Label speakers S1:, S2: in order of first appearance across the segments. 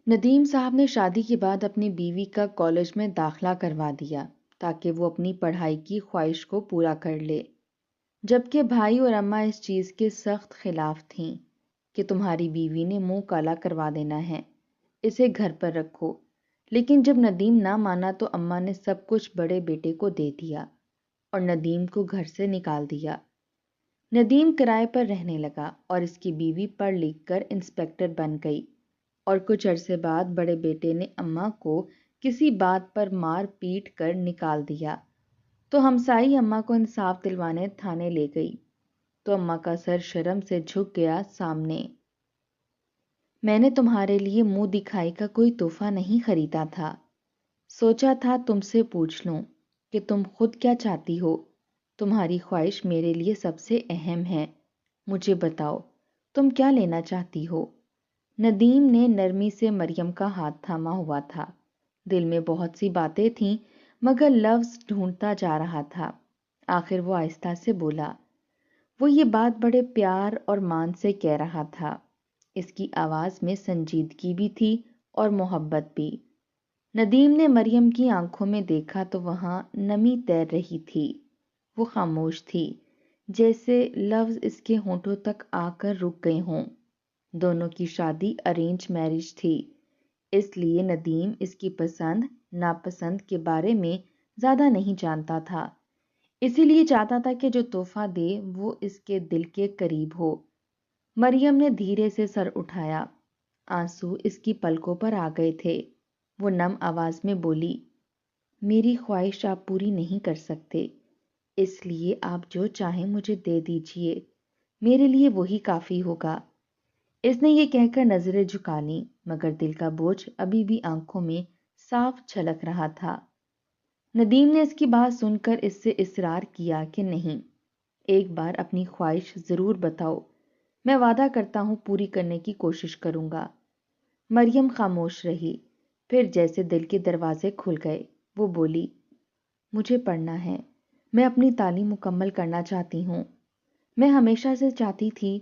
S1: ندیم صاحب نے شادی کے بعد اپنی بیوی کا کالج میں داخلہ کروا دیا تاکہ وہ اپنی پڑھائی کی خواہش کو پورا کر لے، جبکہ بھائی اور اماں اس چیز کے سخت خلاف تھیں کہ تمہاری بیوی نے منہ کالا کروا دینا ہے، اسے گھر پر رکھو۔ لیکن جب ندیم نہ مانا تو اماں نے سب کچھ بڑے بیٹے کو دے دیا اور ندیم کو گھر سے نکال دیا۔ ندیم کرائے پر رہنے لگا اور اس کی بیوی پڑھ لکھ کر انسپیکٹر بن گئی، اور کچھ عرصے بعد بڑے بیٹے نے اماں کو کسی بات پر مار پیٹ کر نکال دیا تو ہمسائی اماں کو انصاف دلوانے تھانے لے گئی تو اماں کا سر شرم سے جھک گیا سامنے۔ میں نے تمہارے لیے منہ دکھائی کا کوئی تحفہ نہیں خریدا تھا، سوچا تھا تم سے پوچھ لوں کہ تم خود کیا چاہتی ہو، تمہاری خواہش میرے لیے سب سے اہم ہے، مجھے بتاؤ تم کیا لینا چاہتی ہو۔ ندیم نے نرمی سے مریم کا ہاتھ تھاما ہوا تھا، دل میں بہت سی باتیں تھیں مگر لفظ ڈھونڈتا جا رہا تھا۔ آخر وہ آہستہ سے بولا، وہ یہ بات بڑے پیار اور مان سے کہہ رہا تھا، اس کی آواز میں سنجیدگی بھی تھی اور محبت بھی۔ ندیم نے مریم کی آنکھوں میں دیکھا تو وہاں نمی تیر رہی تھی، وہ خاموش تھی، جیسے لفظ اس کے ہونٹوں تک آ کر رک گئے ہوں۔ دونوں کی شادی ارینج میرج تھی، اس لیے ندیم اس کی پسند ناپسند کے بارے میں زیادہ نہیں جانتا تھا، اسی لیے چاہتا تھا کہ جو تحفہ دے وہ اس کے دل کے قریب ہو۔ مریم نے دھیرے سے سر اٹھایا، آنسو اس کی پلکوں پر آ گئے تھے۔ وہ نم آواز میں بولی، میری خواہش آپ پوری نہیں کر سکتے، اس لیے آپ جو چاہیں مجھے دے دیجئے، میرے لیے وہی کافی ہوگا۔ اس نے یہ کہہ کر نظریں جھکا لیں مگر دل کا بوجھ ابھی بھی آنکھوں میں صاف چھلک رہا تھا۔ ندیم نے اس کی بات سن کر اس سے اصرار کیا کہ نہیں، ایک بار اپنی خواہش ضرور بتاؤ، میں وعدہ کرتا ہوں پوری کرنے کی کوشش کروں گا۔ مریم خاموش رہی، پھر جیسے دل کے دروازے کھل گئے وہ بولی، مجھے پڑھنا ہے، میں اپنی تعلیم مکمل کرنا چاہتی ہوں۔ میں ہمیشہ سے چاہتی تھی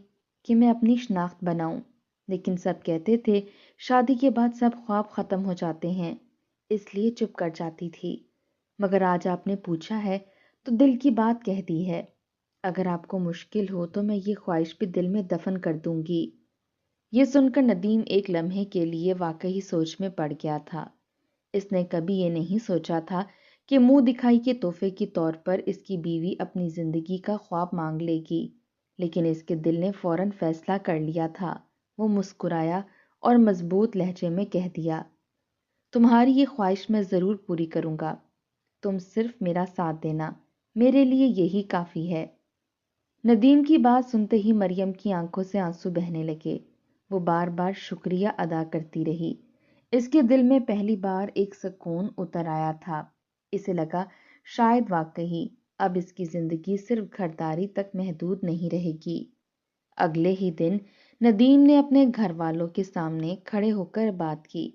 S1: کہ میں اپنی شناخت بناؤں، لیکن سب کہتے تھے شادی کے بعد سب خواب ختم ہو جاتے ہیں، اس لیے چپ کر جاتی تھی، مگر آج آپ نے پوچھا ہے تو دل کی بات کہہ دی ہے۔ اگر آپ کو مشکل ہو تو میں یہ خواہش بھی دل میں دفن کر دوں گی۔ یہ سن کر ندیم ایک لمحے کے لیے واقعی سوچ میں پڑ گیا تھا۔ اس نے کبھی یہ نہیں سوچا تھا کہ منہ دکھائی کے تحفے کے طور پر اس کی بیوی اپنی زندگی کا خواب مانگ لے گی، لیکن اس کے دل نے فوراً فیصلہ کر لیا تھا۔ وہ مسکرایا اور مضبوط لہجے میں کہہ دیا، تمہاری یہ خواہش میں ضرور پوری کروں گا، تم صرف میرا ساتھ دینا، میرے لیے یہی کافی ہے۔ ندیم کی بات سنتے ہی مریم کی آنکھوں سے آنسو بہنے لگے، وہ بار بار شکریہ ادا کرتی رہی۔ اس کے دل میں پہلی بار ایک سکون اتر آیا تھا، اسے لگا شاید واقعی اب اس کی زندگی صرف گھرداری تک محدود نہیں رہے گی۔ اگلے ہی دن ندیم نے اپنے گھر والوں کے سامنے کھڑے ہو کر بات کی۔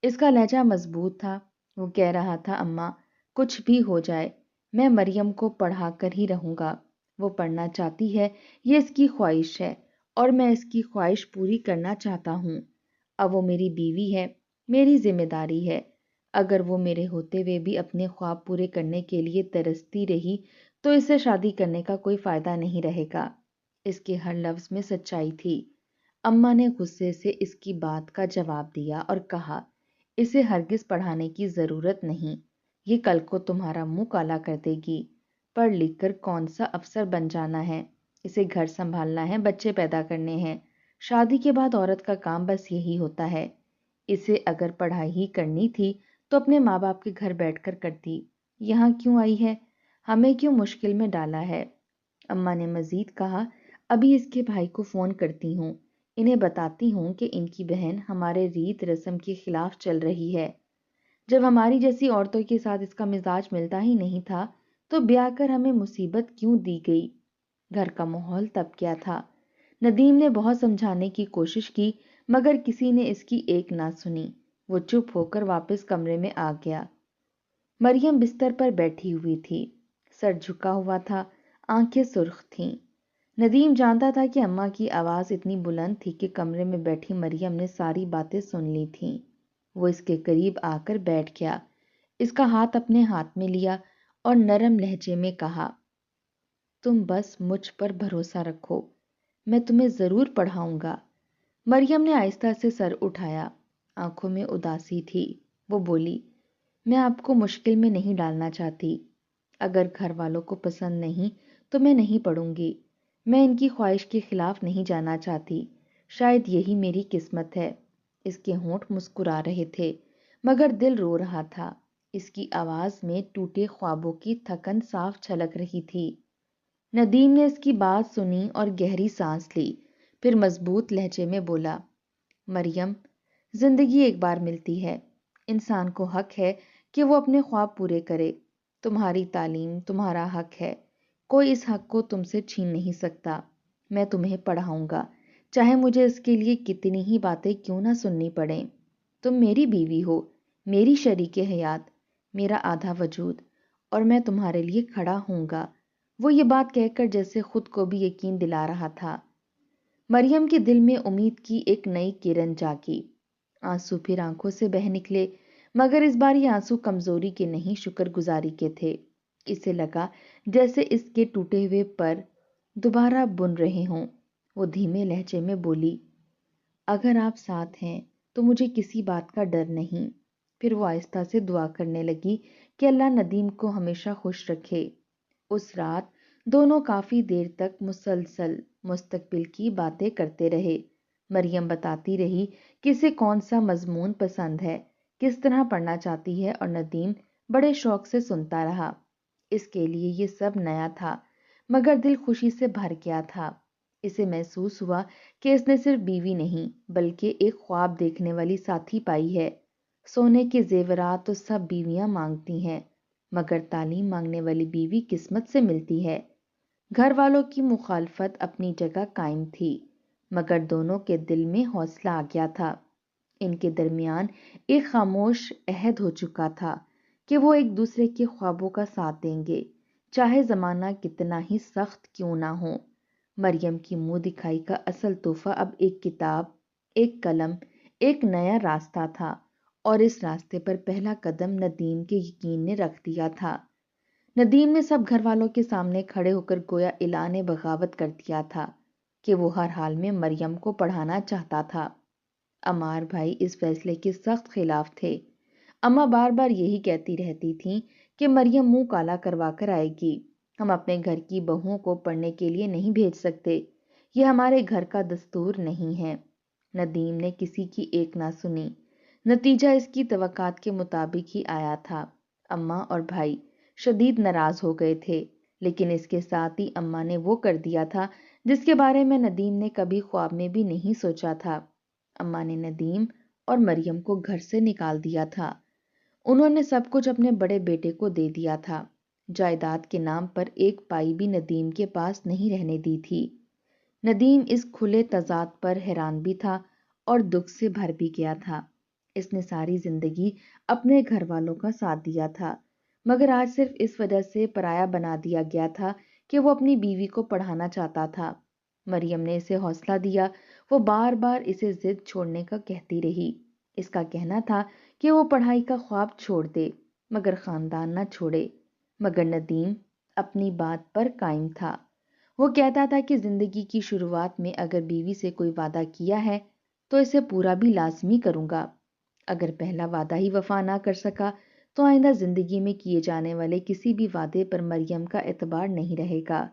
S1: اس کا لہجہ مضبوط تھا، وہ کہہ رہا تھا، اماں کچھ بھی ہو جائے میں مریم کو پڑھا کر ہی رہوں گا، وہ پڑھنا چاہتی ہے، یہ اس کی خواہش ہے اور میں اس کی خواہش پوری کرنا چاہتا ہوں۔ اب وہ میری بیوی ہے، میری ذمہ داری ہے، اگر وہ میرے ہوتے ہوئے بھی اپنے خواب پورے کرنے کے لیے ترستی رہی تو اسے شادی کرنے کا کوئی فائدہ نہیں رہے گا۔ اس کے ہر لفظ میں سچائی تھی۔ اماں نے غصے سے اس کی بات کا جواب دیا اور کہا، اسے ہرگز پڑھانے کی ضرورت نہیں، یہ کل کو تمہارا منہ کالا کر دے گی، پڑھ لکھ کر کون سا افسر بن جانا ہے، اسے گھر سنبھالنا ہے، بچے پیدا کرنے ہیں، شادی کے بعد عورت کا کام بس یہی ہوتا ہے، اسے اگر پڑھائی ہی کرنی تھی تو اپنے ماں باپ کے گھر بیٹھ کر کرتی، یہاں کیوں آئی ہے، ہمیں کیوں مشکل میں ڈالا ہے۔ اماں نے مزید کہا، ابھی اس کے بھائی کو فون کرتی ہوں، انہیں بتاتی ہوں کہ ان کی بہن ہمارے ریت رسم کے خلاف چل رہی ہے، جب ہماری جیسی عورتوں کے ساتھ اس کا مزاج ملتا ہی نہیں تھا تو بیاہ کر ہمیں مصیبت کیوں دی گئی۔ گھر کا ماحول تب کیا تھا۔ ندیم نے بہت سمجھانے کی کوشش کی مگر کسی نے اس کی ایک نہ سنی، وہ چپ ہو کر واپس کمرے میں آ گیا۔ مریم بستر پر بیٹھی ہوئی تھی، سر جھکا ہوا تھا، آنکھیں سرخ تھیں۔ ندیم جانتا تھا کہ اماں کی آواز اتنی بلند تھی کہ کمرے میں بیٹھی مریم نے ساری باتیں سن لی تھیں۔ وہ اس کے قریب آ کر بیٹھ گیا، اس کا ہاتھ اپنے ہاتھ میں لیا اور نرم لہجے میں کہا، تم بس مجھ پر بھروسہ رکھو، میں تمہیں ضرور پڑھاؤں گا۔ مریم نے آہستہ سے سر اٹھایا، آنکھوں میں اداسی تھی۔ وہ بولی، میں آپ کو مشکل میں نہیں ڈالنا چاہتی، اگر گھر والوں کو پسند نہیں تو میں نہیں پڑھوں گی، میں ان کی خواہش کے خلاف نہیں جانا چاہتی، شاید یہی میری قسمت ہے۔ اس کے ہونٹ مسکرا رہے تھے مگر دل رو رہا تھا، اس کی آواز میں ٹوٹے خوابوں کی تھکن صاف چھلک رہی تھی۔ ندیم نے اس کی بات سنی اور گہری سانس لی، پھر مضبوط لہجے میں بولا، مریم، زندگی ایک بار ملتی ہے، انسان کو حق ہے کہ وہ اپنے خواب پورے کرے، تمہاری تعلیم تمہارا حق ہے، کوئی اس حق کو تم سے چھین نہیں سکتا۔ میں تمہیں پڑھاؤں گا، چاہے مجھے اس کے لیے کتنی ہی باتیں کیوں نہ سننی پڑیں۔ تم میری بیوی ہو، میری شریک حیات، میرا آدھا وجود، اور میں تمہارے لیے کھڑا ہوں گا۔ وہ یہ بات کہہ کر جیسے خود کو بھی یقین دلا رہا تھا۔ مریم کے دل میں امید کی ایک نئی کرن جاگی، آنسو پھر آنکھوں سے بہہ نکلے، مگر اس بار یہ آنسو کمزوری کے نہیں شکر گزاری کے تھے۔ اسے لگا جیسے اس کے ٹوٹے ہوئے پر دوبارہ بن رہے ہوں۔ وہ دھیمے لہجے میں بولی، اگر آپ ساتھ ہیں تو مجھے کسی بات کا ڈر نہیں۔ پھر وہ آہستہ سے دعا کرنے لگی کہ اللہ ندیم کو ہمیشہ خوش رکھے۔ اس رات دونوں کافی دیر تک مسلسل مستقبل کی باتیں کرتے رہے۔ مریم بتاتی رہی کہ اسے کون سا مضمون پسند ہے، کس طرح پڑھنا چاہتی ہے، اور ندیم بڑے شوق سے سنتا رہا۔ اس کے لیے یہ سب نیا تھا مگر دل خوشی سے بھر گیا تھا۔ اسے محسوس ہوا کہ اس نے صرف بیوی نہیں بلکہ ایک خواب دیکھنے والی ساتھی پائی ہے۔ سونے کے زیورات تو سب بیویاں مانگتی ہیں مگر تعلیم مانگنے والی بیوی قسمت سے ملتی ہے۔ گھر والوں کی مخالفت اپنی جگہ قائم تھی مگر دونوں کے دل میں حوصلہ آ گیا تھا۔ ان کے درمیان ایک خاموش عہد ہو چکا تھا کہ وہ ایک دوسرے کے خوابوں کا ساتھ دیں گے، چاہے زمانہ کتنا ہی سخت کیوں نہ ہو۔ مریم کی منہ دکھائی کا اصل تحفہ اب ایک کتاب، ایک قلم، ایک نیا راستہ تھا، اور اس راستے پر پہلا قدم ندیم کے یقین نے رکھ دیا تھا۔ ندیم نے سب گھر والوں کے سامنے کھڑے ہو کر گویا اعلان بغاوت کر دیا تھا کہ وہ ہر حال میں مریم کو پڑھانا چاہتا تھا۔ عمار بھائی اس فیصلے کے سخت خلاف تھے۔ اماں بار بار یہی کہتی رہتی تھیں کہ مریم منہ کالا کروا کر آئے گی، ہم اپنے گھر کی بہوؤں کو پڑھنے کے لیے نہیں بھیج سکتے، یہ ہمارے گھر کا دستور نہیں ہے۔ ندیم نے کسی کی ایک نہ سنی، نتیجہ اس کی توقعات کے مطابق ہی آیا تھا۔ اماں اور بھائی شدید ناراض ہو گئے تھے، لیکن اس کے ساتھ ہی اماں نے وہ کر دیا تھا جس کے بارے میں ندیم نے کبھی خواب میں بھی نہیں سوچا تھا۔ اماں نے ندیم اور مریم کو گھر سے نکال دیا تھا۔ انہوں نے سب کچھ اپنے بڑے بیٹے کو دے دیا تھا، جائیداد کے نام پر ایک پائی بھی ندیم کے پاس نہیں رہنے دی تھی۔ ندیم اس کھلے تضاد پر حیران بھی تھا اور دکھ سے بھر بھی گیا تھا۔ اس نے ساری زندگی اپنے گھر والوں کا ساتھ دیا تھا مگر آج صرف اس وجہ سے پرایا بنا دیا گیا تھا کہ وہ اپنی بیوی کو پڑھانا چاہتا تھا۔ مریم نے اسے حوصلہ دیا، وہ بار بار اسے ضد چھوڑنے کا کہتی رہی۔ اس کا کہنا تھا کہ وہ پڑھائی کا خواب چھوڑ دے مگر خاندان نہ چھوڑے، مگر ندیم اپنی بات پر قائم تھا۔ وہ کہتا تھا کہ زندگی کی شروعات میں اگر بیوی سے کوئی وعدہ کیا ہے تو اسے پورا بھی لازمی کروں گا، اگر پہلا وعدہ ہی وفا نہ کر سکا تو آئندہ زندگی میں کیے جانے والے کسی بھی وعدے پر مریم کا اعتبار نہیں رہے گا۔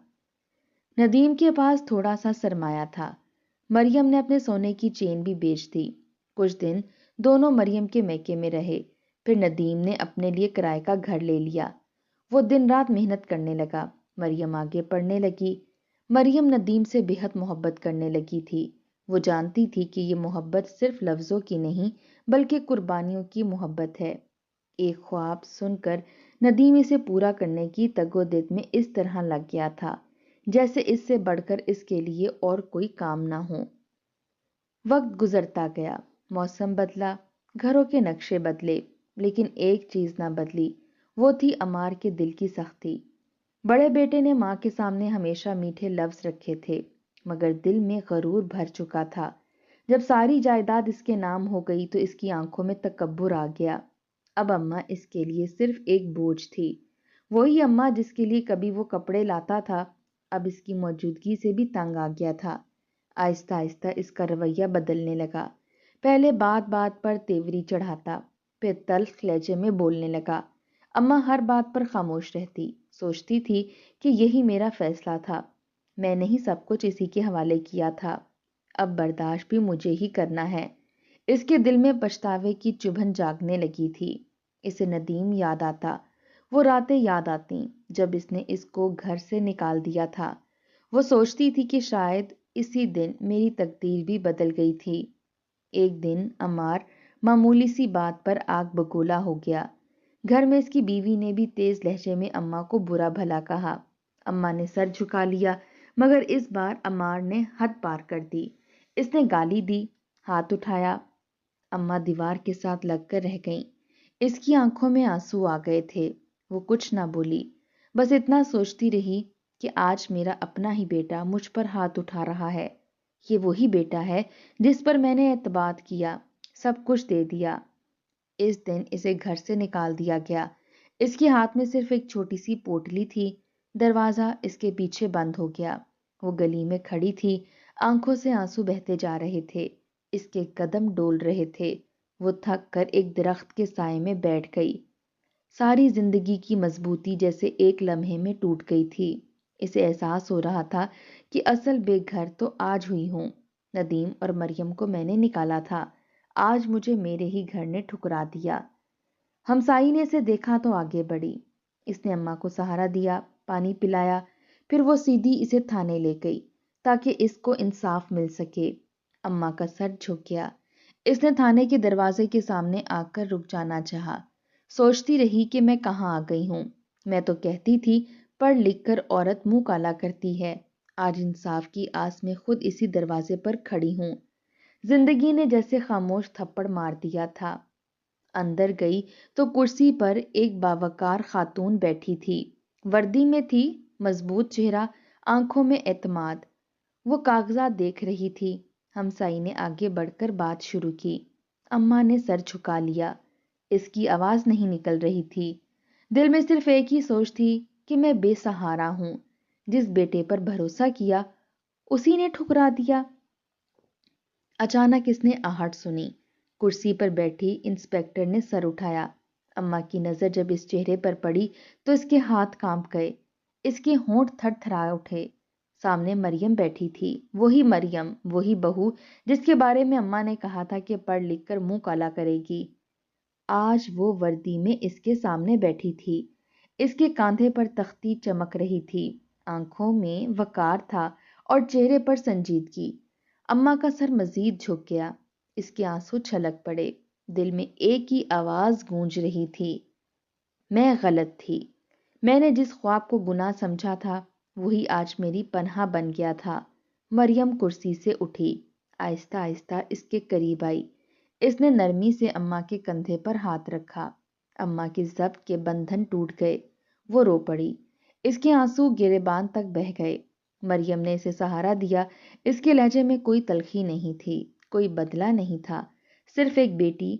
S1: ندیم کے پاس تھوڑا سا سرمایہ تھا، مریم نے اپنے سونے کی چین بھی بیچ دی۔ کچھ دن دونوں مریم کے میکے میں رہے، پھر ندیم نے اپنے لیے کرائے کا گھر لے لیا۔ وہ دن رات محنت کرنے لگا، مریم آگے پڑھنے لگی۔ مریم ندیم سے بے حد محبت کرنے لگی تھی۔ وہ جانتی تھی کہ یہ محبت صرف لفظوں کی نہیں بلکہ قربانیوں کی محبت ہے۔ ایک خواب سن کر ندیم اسے پورا کرنے کی تگودد میں اس طرح لگ گیا تھا جیسے اس سے بڑھ کر اس کے لیے اور کوئی کام نہ ہو۔ وقت گزرتا گیا، موسم بدلا، گھروں کے نقشے بدلے، لیکن ایک چیز نہ بدلی، وہ تھی عمار کے دل کی سختی۔ بڑے بیٹے نے ماں کے سامنے ہمیشہ میٹھے لفظ رکھے تھے، مگر دل میں غرور بھر چکا تھا۔ جب ساری جائیداد اس کے نام ہو گئی تو اس کی آنکھوں میں تکبر آ گیا۔ اب اماں اس کے لیے صرف ایک بوجھ تھی، وہی اماں جس کے لیے کبھی وہ کپڑے لاتا تھا، اب اس کی موجودگی سے بھی تنگ آ گیا تھا۔ آہستہ آہستہ اس کا رویہ بدلنے لگا۔ پہلے بات بات پر تیوری چڑھاتا، پھر تلخ لہجے میں بولنے لگا۔ اماں ہر بات پر خاموش رہتی، سوچتی تھی کہ یہی میرا فیصلہ تھا، میں نے ہی سب کچھ اسی کے حوالے کیا تھا، اب برداشت بھی مجھے ہی کرنا ہے۔ اس کے دل میں پچھتاوے کی چبھن جاگنے لگی تھی۔ اسے ندیم یاد آتا، وہ راتیں یاد آتی جب اس نے اس کو گھر سے نکال دیا تھا۔ وہ سوچتی تھی کہ شاید اسی دن میری تقدیر بھی بدل گئی تھی۔ ایک دن عمار معمولی سی بات پر آگ بگولا ہو گیا۔ گھر میں اس کی بیوی نے بھی تیز لہجے میں اماں کو برا بھلا کہا۔ اماں نے سر جھکا لیا، مگر اس بار عمار نے حد پار کر دی۔ اس نے گالی دی، ہاتھ اٹھایا۔ اماں دیوار کے ساتھ لگ کر رہ گئیں۔ اس کی آنکھوں میں آنسو آ گئے تھے۔ وہ کچھ نہ بولی، بس اتنا سوچتی رہی کہ آج میرا اپنا ہی بیٹا مجھ پر ہاتھ اٹھا رہا ہے۔ یہ وہی بیٹا ہے جس پر میں نے اعتماد کیا، سب کچھ دے دیا۔ اس دن اسے گھر سے نکال دیا گیا۔ اس کے ہاتھ میں صرف ایک چھوٹی سی پوٹلی تھی۔ دروازہ اس کے پیچھے بند ہو گیا۔ وہ گلی میں کھڑی تھی، آنکھوں سے آنسو بہتے جا رہے تھے، اس کے قدم ڈول رہے تھے۔ وہ تھک کر ایک درخت کے سائے میں بیٹھ گئی۔ ساری زندگی کی مضبوطی جیسے ایک لمحے میں ٹوٹ گئی تھی۔ اسے احساس ہو رہا تھا کہ اصل بے گھر تو آج ہوئی ہوں۔ ندیم اور مریم کو میں نے نکالا تھا، آج مجھے میرے ہی گھر نے ٹھکرا دیا۔ ہمسائی نے اسے دیکھا تو آگے بڑھی۔ اس نے اماں کو سہارا دیا، پانی پلایا، پھر وہ سیدھی اسے تھانے لے گئی تاکہ اس کو انصاف مل سکے۔ اماں کا سر جھک گیا۔ اس نے تھانے کے دروازے کے سامنے آ کر رک جانا چاہا۔ سوچتی رہی کہ میں کہاں آ گئی ہوں۔ میں تو کہتی تھی پڑھ لکھ کر عورت منہ کالا کرتی ہے، آج انصاف کی آس میں خود اسی دروازے پر کھڑی ہوں۔ زندگی نے جیسے خاموش تھپڑ مار دیا تھا۔ اندر گئی تو کرسی پر ایک باوقار خاتون بیٹھی تھی، وردی میں تھی، مضبوط چہرہ، آنکھوں میں اعتماد۔ وہ کاغذات دیکھ رہی تھی۔ ہمسائی نے آگے بڑھ کر بات شروع کی۔ اماں نے سر جھکا لیا، اس کی آواز نہیں نکل رہی تھی۔ دل میں صرف ایک ہی سوچ تھی کہ میں بے سہارا ہوں، جس بیٹے پر بھروسہ کیا اسی نے ٹھکرا دیا۔ اچانک اس نے آہٹ سنی۔ کرسی پر بیٹھی انسپیکٹر نے سر اٹھایا۔ اماں کی نظر جب اس چہرے پر پڑی تو اس کے ہاتھ کانپ گئے، اس کے ہونٹ تھر تھرا اٹھے۔ سامنے مریم بیٹھی تھی، وہی مریم، وہی بہو جس کے بارے میں اماں نے کہا تھا کہ پڑھ لکھ کر منہ کالا کرے گی۔ آج وہ وردی میں اس کے سامنے بیٹھی تھی۔ اس کے کاندھے پر تختی چمک رہی تھی، آنکھوں میں وقار تھا اور چہرے پر سنجیدگی۔ اماں کا سر مزید جھک گیا، اس کے آنسو چھلک پڑے۔ دل میں ایک ہی آواز گونج رہی تھی، میں غلط تھی۔ میں نے جس خواب کو گناہ سمجھا تھا وہی آج میری پناہ بن گیا تھا۔ مریم کرسی سے اٹھی، آہستہ آہستہ اس کے قریب آئی۔ اس نے نرمی سے اماں کے کندھے پر ہاتھ رکھا۔ اماں کے ضبط کے بندھن ٹوٹ گئے، وہ رو پڑی۔ اس کے آنسو گریبان تک بہہ گئے۔ مریم نے اسے سہارا دیا۔ اس کے لہجے میں کوئی تلخی نہیں تھی، کوئی بدلہ نہیں تھا، صرف ایک بیٹی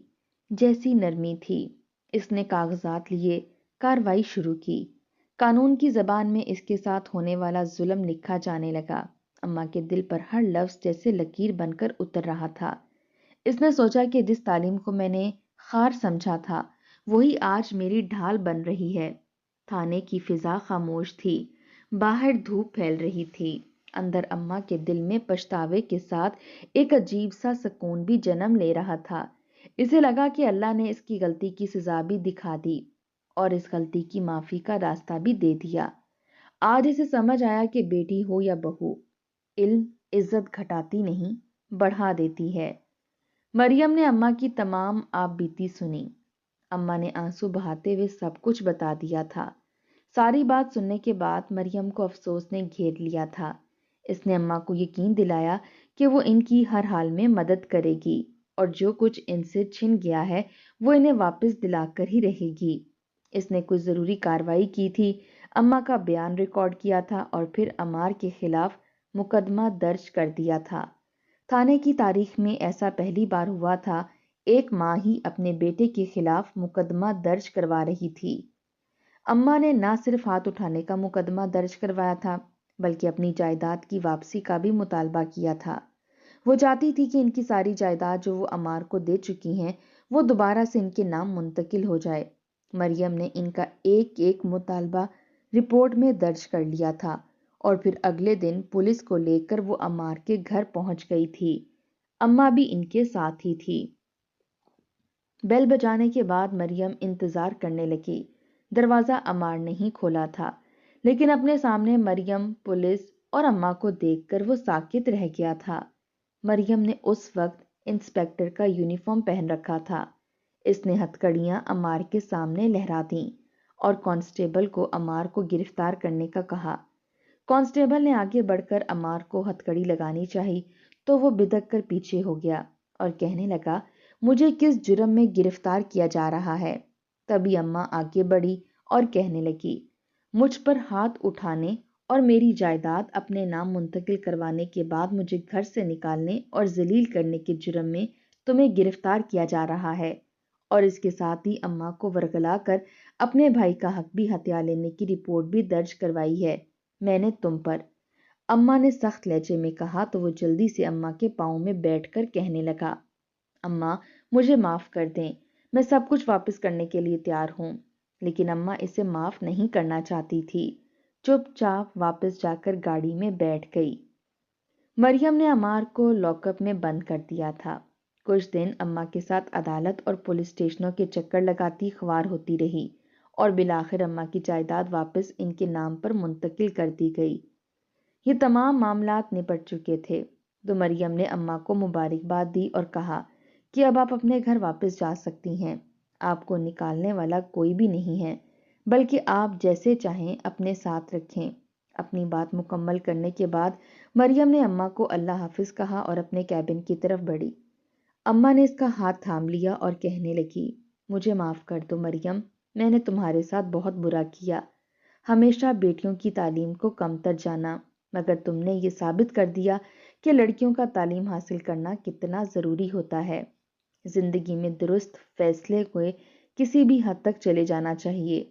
S1: جیسی نرمی تھی۔ اس نے کاغذات لیے، کارروائی شروع کی۔ قانون کی زبان میں اس کے ساتھ ہونے والا ظلم لکھا جانے لگا۔ اماں کے دل پر ہر لفظ جیسے لکیر بن کر اتر رہا تھا۔ اس نے سوچا کہ جس تعلیم کو میں نے خار سمجھا تھا وہی آج میری ڈھال بن رہی ہے۔ تھانے کی فضا خاموش تھی، باہر دھوپ پھیل رہی تھی، اندر اماں کے دل میں پچھتاوے کے ساتھ ایک عجیب سا سکون بھی جنم لے رہا تھا۔ اسے لگا کہ اللہ نے اس کی غلطی کی سزا بھی دکھا دی اور اس غلطی کی معافی کا راستہ بھی دے دیا۔ آج اسے سمجھ آیا کہ بیٹی ہو یا بہو، علم عزت گھٹاتی نہیں، بڑھا دیتی ہے۔ مریم نے اماں کی تمام آپ بیتی سنی۔ اماں نے آنسو بہاتے ہوئے سب کچھ بتا دیا تھا۔ ساری بات سننے کے بعد مریم کو افسوس نے گھیر لیا تھا۔ اس نے اماں کو یقین دلایا کہ وہ ان کی ہر حال میں مدد کرے گی اور جو کچھ ان سے چھن گیا ہے وہ انہیں واپس دلا کر ہی رہے گی۔ اس نے کچھ ضروری کارروائی کی تھی۔ اماں کا بیان ریکارڈ کیا تھا اور پھر عمار کے خلاف مقدمہ درج کر دیا تھا۔ تھانے کی تاریخ میں ایسا پہلی بار ہوا تھا، ایک ماں ہی اپنے بیٹے کے خلاف مقدمہ درج کروا رہی تھی۔ اماں نے نہ صرف ہاتھ اٹھانے کا مقدمہ درج کروایا تھا بلکہ اپنی جائیداد کی واپسی کا بھی مطالبہ کیا تھا۔ وہ چاہتی تھی کہ ان کی ساری جائیداد جو وہ عمار کو دے چکی ہیں وہ دوبارہ سے ان کے نام منتقل ہو جائے۔ مریم نے ان کا ایک ایک مطالبہ رپورٹ میں درج کر لیا تھا اور پھر اگلے دن پولیس کو لے کر وہ عمار کے گھر پہنچ گئی تھی۔ اماں بھی ان کے ساتھ ہی تھی۔ بیل بجانے کے بعد مریم انتظار کرنے لگی۔ دروازہ عمار نہیں کھولا تھا، لیکن اپنے سامنے مریم، پولیس اور اماں کو دیکھ کر وہ ساکت رہ گیا تھا۔ مریم نے اس وقت انسپیکٹر کا یونیفارم پہن رکھا تھا۔ اس نے ہتھکڑیاں عمار کے سامنے لہرا دیں اور کانسٹیبل کو عمار کو گرفتار کرنے کا کہا۔ کانسٹیبل نے آگے بڑھ کر عمار کو ہتھکڑی لگانی چاہی تو وہ بدک کر پیچھے ہو گیا اور کہنے لگا، مجھے کس جرم میں گرفتار کیا جا رہا ہے؟ تبھی اماں آگے بڑھی اور کہنے لگی، مجھ پر ہاتھ اٹھانے اور میری جائیداد اپنے نام منتقل کروانے کے بعد مجھے گھر سے نکالنے اور ذلیل کرنے کے جرم میں تمہیں گرفتار کیا جا رہا ہے۔ اور اس کے ساتھ ہی اماں کو ورغلا کر اپنے بھائی کا حق بھی ہتھیا لینے کی رپورٹ بھی درج کروائی ہے میں نے تم پر۔ اماں نے سخت لہجے میں کہا تو وہ جلدی سے اماں کے پاؤں میں بیٹھ کر کہنے لگا، اماں مجھے معاف کر دیں، میں سب کچھ واپس کرنے کے لیے تیار ہوں۔ لیکن اماں اسے معاف نہیں کرنا چاہتی تھی۔ چپ چاپ واپس جا کر گاڑی میں بیٹھ گئی۔ مریم نے عمار کو لاک اپ میں بند کر دیا تھا۔ کچھ دن اماں کے ساتھ عدالت اور پولیس اسٹیشنوں کے چکر لگاتی خوار ہوتی رہی اور بالآخر اماں کی جائیداد واپس ان کے نام پر منتقل کر دی گئی۔ یہ تمام معاملات نپٹ چکے تھے تو مریم نے اماں کو مبارکباد دی اور کہا کہ اب آپ اپنے گھر واپس جا سکتی ہیں۔ آپ کو نکالنے والا کوئی بھی نہیں ہے، بلکہ آپ جیسے چاہیں اپنے ساتھ رکھیں۔ اپنی بات مکمل کرنے کے بعد مریم نے اماں کو اللہ حافظ کہا اور اپنے کیبن کی طرف بڑھی۔ اماں نے اس کا ہاتھ تھام لیا اور کہنے لگی، مجھے معاف کر دو مریم، میں نے تمہارے ساتھ بہت برا کیا، ہمیشہ بیٹیوں کی تعلیم کو کمتر جانا، مگر تم نے یہ ثابت کر دیا کہ لڑکیوں کا تعلیم حاصل کرنا کتنا ضروری ہوتا ہے۔ زندگی میں درست فیصلے ہوئے کسی بھی حد تک چلے جانا چاہیے۔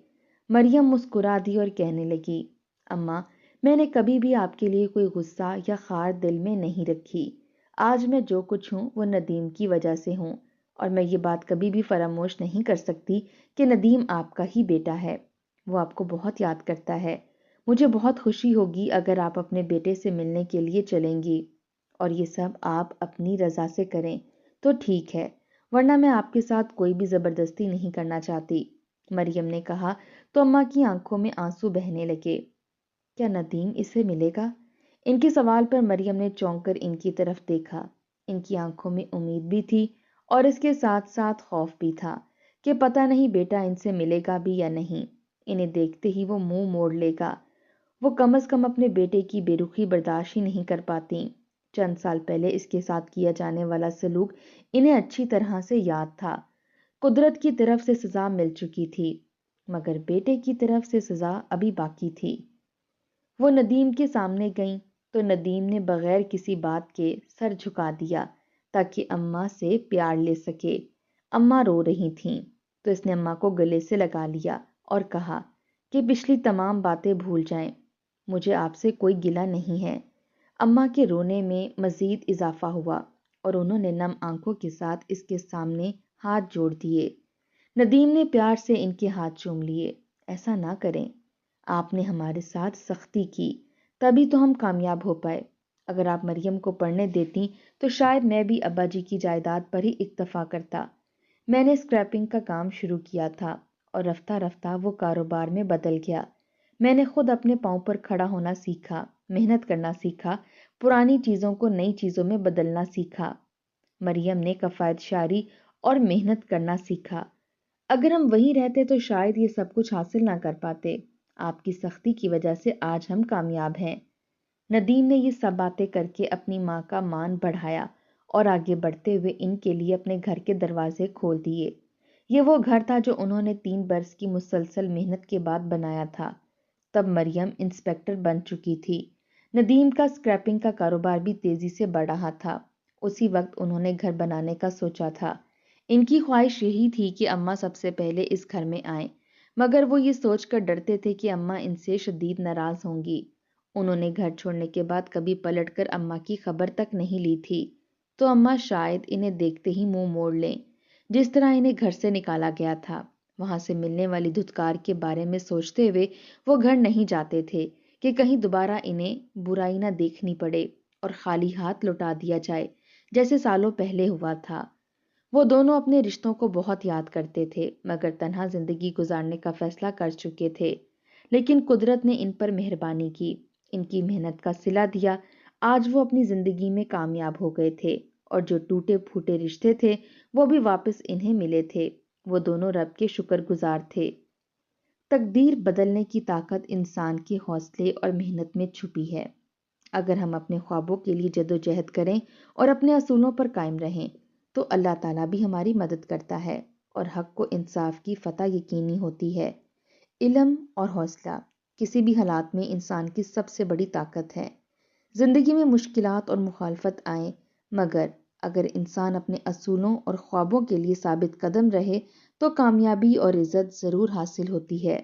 S1: مریم مسکرا دی اور کہنے لگی، اماں میں نے کبھی بھی آپ کے لیے کوئی غصہ یا خار دل میں نہیں رکھی۔ آج میں جو کچھ ہوں وہ ندیم کی وجہ سے ہوں، اور میں یہ بات کبھی بھی فراموش نہیں کر سکتی کہ ندیم آپ کا ہی بیٹا ہے۔ وہ آپ کو بہت یاد کرتا ہے۔ مجھے بہت خوشی ہوگی اگر آپ اپنے بیٹے سے ملنے کے لیے چلیں گی، اور یہ سب آپ اپنی رضا سے کریں تو ٹھیک ہے، ورنہ میں آپ کے ساتھ کوئی بھی زبردستی نہیں کرنا چاہتی۔ مریم نے کہا تو اماں کی آنکھوں میں آنسو بہنے لگے۔ کیا ندیم اسے ملے گا؟ ان کے سوال پر مریم نے چونک کر ان کی طرف دیکھا۔ ان کی آنکھوں میں امید بھی تھی اور اس کے ساتھ ساتھ خوف بھی تھا کہ پتہ نہیں بیٹا ان سے ملے گا بھی یا نہیں۔ انہیں دیکھتے ہی وہ منہ موڑ لے گا۔ وہ کم از کم اپنے بیٹے کی بے رخی برداشت ہی نہیں کر پاتی۔ چند سال پہلے اس کے ساتھ کیا جانے والا سلوک انہیں اچھی طرح سے یاد تھا۔ قدرت کی طرف سے سزا مل چکی تھی، مگر بیٹے کی طرف سے سزا ابھی باقی تھی۔ وہ ندیم کے سامنے گئیں تو ندیم نے بغیر کسی بات کے سر جھکا دیا تاکہ اماں سے پیار لے سکے۔ اماں رو رہی تھیں تو اس نے اماں کو گلے سے لگا لیا اور کہا کہ پچھلی تمام باتیں بھول جائیں، مجھے آپ سے کوئی گلہ نہیں ہے۔ اماں کے رونے میں مزید اضافہ ہوا اور انہوں نے نم آنکھوں کے ساتھ اس کے سامنے ہاتھ جوڑ دیے۔ ندیم نے پیار سے ان کے ہاتھ چوم لیے۔ ایسا نہ کریں، آپ نے ہمارے ساتھ سختی کی تبھی تو ہم کامیاب ہو پائے۔ اگر آپ مریم کو پڑھنے دیتی تو شاید میں بھی ابا جی کی جائیداد پر ہی اکتفا کرتا۔ میں نے اسکریپنگ کا کام شروع کیا تھا اور رفتہ رفتہ وہ کاروبار میں بدل گیا۔ میں نے خود اپنے پاؤں پر کھڑا ہونا سیکھا، محنت کرنا سیکھا، پرانی چیزوں کو نئی چیزوں میں بدلنا سیکھا۔ مریم نے کفایت شعری اور محنت کرنا سیکھا۔ اگر ہم وہیں رہتے تو شاید یہ سب کچھ حاصل نہ کر پاتے۔ آپ کی سختی کی وجہ سے آج ہم کامیاب ہیں۔ ندیم نے یہ سب باتیں کر کے اپنی ماں کا مان بڑھایا اور آگے بڑھتے ہوئے ان کے لیے اپنے گھر کے دروازے کھول دیے۔ یہ وہ گھر تھا جو انہوں نے 3 برس کی مسلسل محنت کے بعد بنایا تھا۔ تب مریم انسپیکٹر بن چکی تھی۔ ندیم کا اسکریپنگ کا کاروبار بھی تیزی سے بڑھ رہا تھا۔ اسی وقت انہوں نے گھر بنانے کا سوچا تھا۔ ان کی خواہش یہی تھی کہ اماں سب سے پہلے اس گھر میں آئیں، مگر وہ یہ سوچ کر ڈرتے تھے کہ اماں ان سے شدید ناراض ہوں گی۔ انہوں نے گھر چھوڑنے کے بعد کبھی پلٹ کر اماں کی خبر تک نہیں لی تھی، تو اماں شاید انہیں دیکھتے ہی منہ موڑ لیں۔ جس طرح انہیں گھر سے نکالا گیا تھا، وہاں سے ملنے والی دھتکار کے بارے میں سوچتے ہوئے وہ گھر نہیں جاتے تھے کہ کہیں دوبارہ انہیں برائی نہ دیکھنی پڑے اور خالی ہاتھ لوٹا دیا جائے جیسے سالوں پہلے ہوا تھا۔ وہ دونوں اپنے رشتوں کو بہت یاد کرتے تھے، مگر تنہا زندگی گزارنے کا فیصلہ کر چکے تھے۔ لیکن قدرت نے ان پر مہربانی کی، ان کی محنت کا صلہ دیا۔ آج وہ اپنی زندگی میں کامیاب ہو گئے تھے اور جو ٹوٹے پھوٹے رشتے تھے وہ بھی واپس انہیں ملے تھے۔ وہ دونوں رب کے شکر گزار تھے۔ تقدیر بدلنے کی طاقت انسان کے حوصلے اور محنت میں چھپی ہے۔ اگر ہم اپنے خوابوں کے لیے جدوجہد کریں اور اپنے اصولوں پر قائم رہیں تو اللہ تعالیٰ بھی ہماری مدد کرتا ہے اور حق و انصاف کی فتح یقینی ہوتی ہے۔ علم اور حوصلہ کسی بھی حالات میں انسان کی سب سے بڑی طاقت ہے۔ زندگی میں مشکلات اور مخالفت آئیں، مگر اگر انسان اپنے اصولوں اور خوابوں کے لیے ثابت قدم رہے تو کامیابی اور عزت ضرور حاصل ہوتی ہے۔